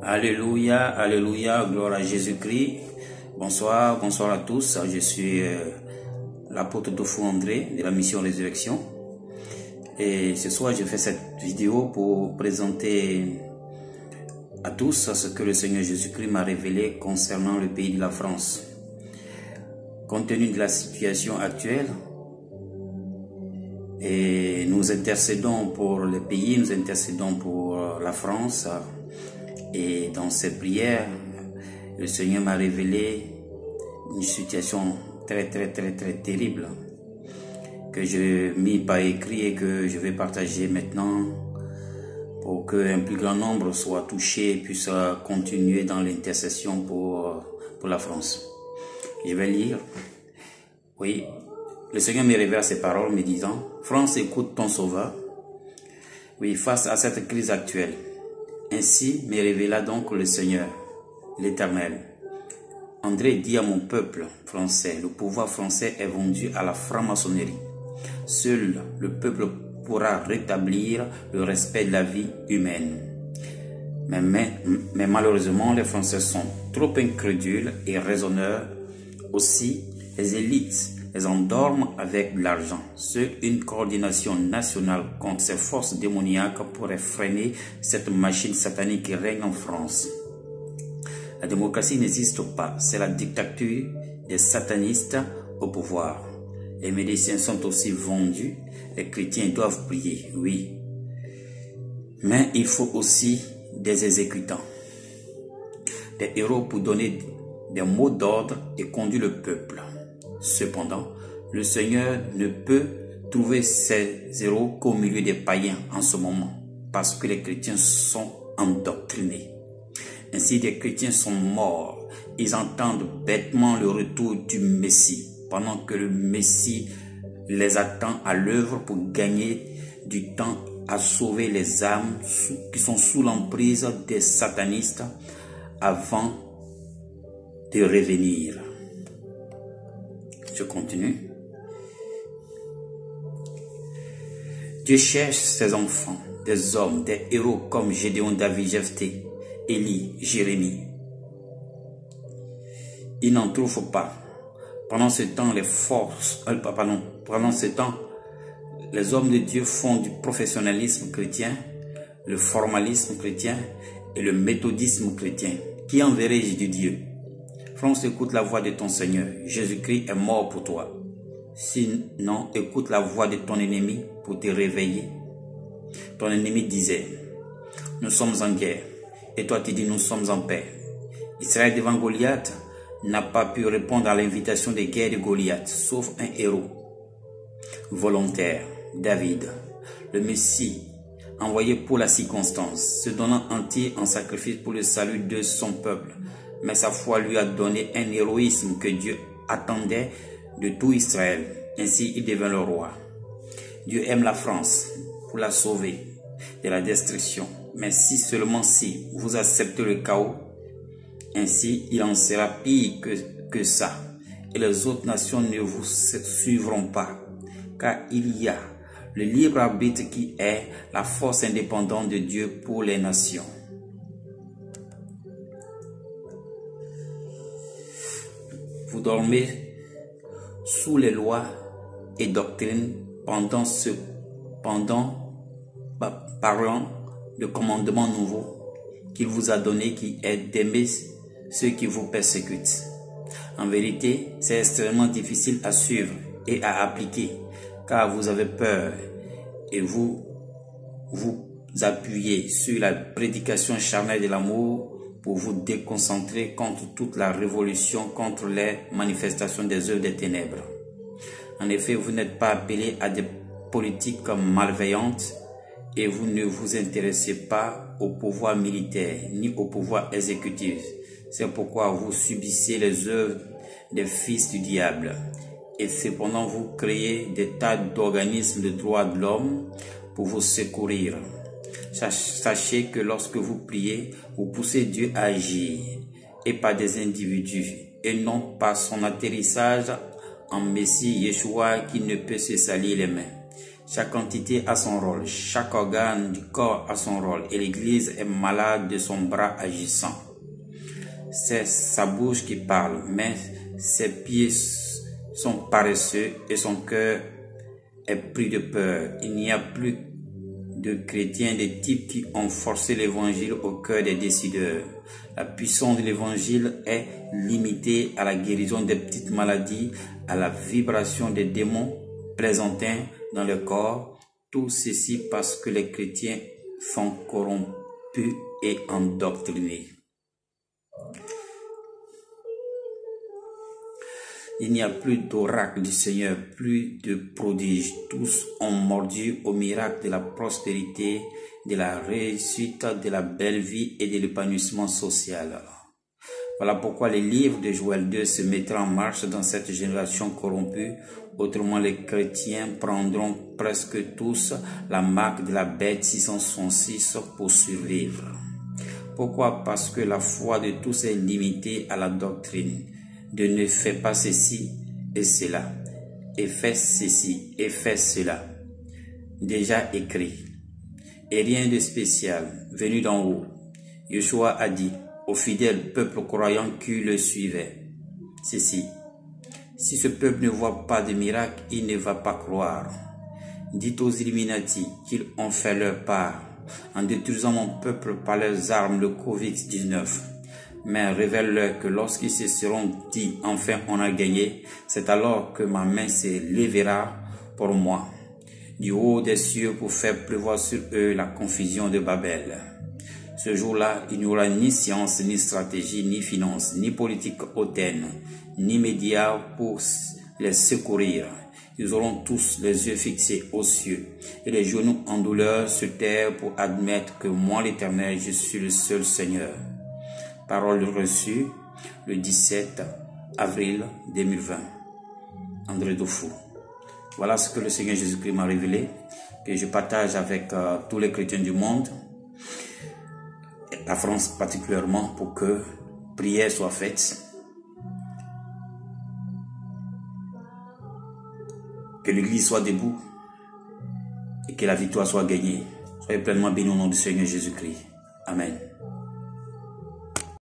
Alléluia, alléluia, gloire à Jésus-Christ. Bonsoir, bonsoir à tous. Je suis l'apôtre Dofou André de la mission Résurrection. Et ce soir, je fais cette vidéo pour présenter à tous ce que le Seigneur Jésus-Christ m'a révélé concernant le pays de la France. Compte tenu de la situation actuelle, et nous intercédons pour le pays, nous intercédons pour la France. Et dans ces prières, le Seigneur m'a révélé une situation très terrible que je mis par écrit et que je vais partager maintenant pour qu'un plus grand nombre soit touché et puisse continuer dans l'intercession pour la France. Je vais lire. Oui, le Seigneur me révèle ces paroles me disant: France, écoute ton sauveur. Oui, face à cette crise actuelle. Ainsi me révéla donc le Seigneur, l'Éternel. André dit à mon peuple français: le pouvoir français est vendu à la franc-maçonnerie. Seul le peuple pourra rétablir le respect de la vie humaine. Mais malheureusement, les Français sont trop incrédules et raisonneurs. Aussi, les élites les endorment avec de l'argent. Seule une coordination nationale contre ces forces démoniaques pourrait freiner cette machine satanique qui règne en France. La démocratie n'existe pas, c'est la dictature des satanistes au pouvoir. Les médecins sont aussi vendus, les chrétiens doivent prier, oui. Mais il faut aussi des exécutants, des héros pour donner des mots d'ordre et conduire le peuple. Cependant, le Seigneur ne peut trouver ses héros qu'au milieu des païens en ce moment, parce que les chrétiens sont endoctrinés. Ainsi, des chrétiens sont morts. Ils entendent bêtement le retour du Messie, pendant que le Messie les attend à l'œuvre pour gagner du temps à sauver les âmes qui sont sous l'emprise des satanistes avant de revenir. Je continue. Dieu cherche ses enfants, des hommes, des héros comme Gédéon, David, Jephthé, Élie, Jérémie. Il n'en trouve pas. Pendant ce temps, les hommes de Dieu font du professionnalisme chrétien, le formalisme chrétien et le méthodisme chrétien. Qui enverrai-je de Dieu? France, écoute la voix de ton Seigneur. Jésus-Christ est mort pour toi. Sinon, écoute la voix de ton ennemi pour te réveiller. Ton ennemi disait: nous sommes en guerre. Et toi, tu dis: nous sommes en paix. Israël devant Goliath n'a pas pu répondre à l'invitation de guerre de Goliath, sauf un héros volontaire, David, le Messie, envoyé pour la circonstance, se donnant entier en sacrifice pour le salut de son peuple. Mais sa foi lui a donné un héroïsme que Dieu attendait de tout Israël. Ainsi, il devint le roi. Dieu aime la France pour la sauver de la destruction. Mais seulement si vous acceptez le chaos, ainsi il en sera pire que ça. Et les autres nations ne vous suivront pas. Car il y a le libre arbitre qui est la force indépendante de Dieu pour les nations. Vous dormez sous les lois et doctrines parlant de commandements nouveaux qu'il vous a donné, qui est d'aimer ceux qui vous persécutent. En vérité, c'est extrêmement difficile à suivre et à appliquer, car vous avez peur et vous appuyez sur la prédication charnelle de l'amour pour vous déconcentrer contre toute la révolution, contre les manifestations des œuvres des ténèbres. En effet, vous n'êtes pas appelés à des politiques malveillantes et vous ne vous intéressez pas au pouvoir militaire ni au pouvoir exécutif. C'est pourquoi vous subissez les œuvres des fils du diable. Et cependant, vous créez des tas d'organismes de droits de l'homme pour vous secourir. Sachez que lorsque vous priez, vous poussez Dieu à agir, et pas des individus, et non par son atterrissage en Messie Yeshua qui ne peut se salir les mains. Chaque entité a son rôle, chaque organe du corps a son rôle et l'Église est malade de son bras agissant. C'est sa bouche qui parle, mais ses pieds sont paresseux et son cœur est pris de peur. Il n'y a plus de chrétiens des types qui ont forcé l'évangile au cœur des décideurs. La puissance de l'évangile est limitée à la guérison des petites maladies, à la vibration des démons plaisantins dans le corps. Tout ceci parce que les chrétiens sont corrompus et endoctrinés. Il n'y a plus d'oracle du Seigneur, plus de prodiges. Tous ont mordu au miracle de la prospérité, de la réussite, de la belle vie et de l'épanouissement social. Voilà pourquoi les livres de Joël 2 se mettront en marche dans cette génération corrompue. Autrement, les chrétiens prendront presque tous la marque de la bête 666 pour survivre. Pourquoi? Parce que la foi de tous est limitée à la doctrine de ne fais pas ceci et cela, et fais ceci et fais cela. Déjà écrit. Et rien de spécial, venu d'en haut. Yeshua a dit au fidèle peuple croyant qui le suivait ceci: si ce peuple ne voit pas de miracle, il ne va pas croire. Dites aux Illuminati qu'ils ont fait leur part en détruisant mon peuple par leurs armes, le Covid-19. Mais révèle-leur que lorsqu'ils se seront dit « enfin on a gagné », c'est alors que ma main se lèvera pour moi, du haut des cieux, pour faire pleuvoir sur eux la confusion de Babel. Ce jour-là, il n'y aura ni science, ni stratégie, ni finance, ni politique hautaine, ni médias pour les secourir. Ils auront tous les yeux fixés aux cieux et les genoux en douleur sur terre pour admettre que moi, l'Éternel, je suis le seul Seigneur. Parole reçue le 17 avril 2020. André Dofou. Voilà ce que le Seigneur Jésus-Christ m'a révélé, que je partage avec tous les chrétiens du monde, la France particulièrement, pour que prière soit faite, que l'Église soit debout et que la victoire soit gagnée. Soyez pleinement bénis au nom du Seigneur Jésus-Christ. Amen.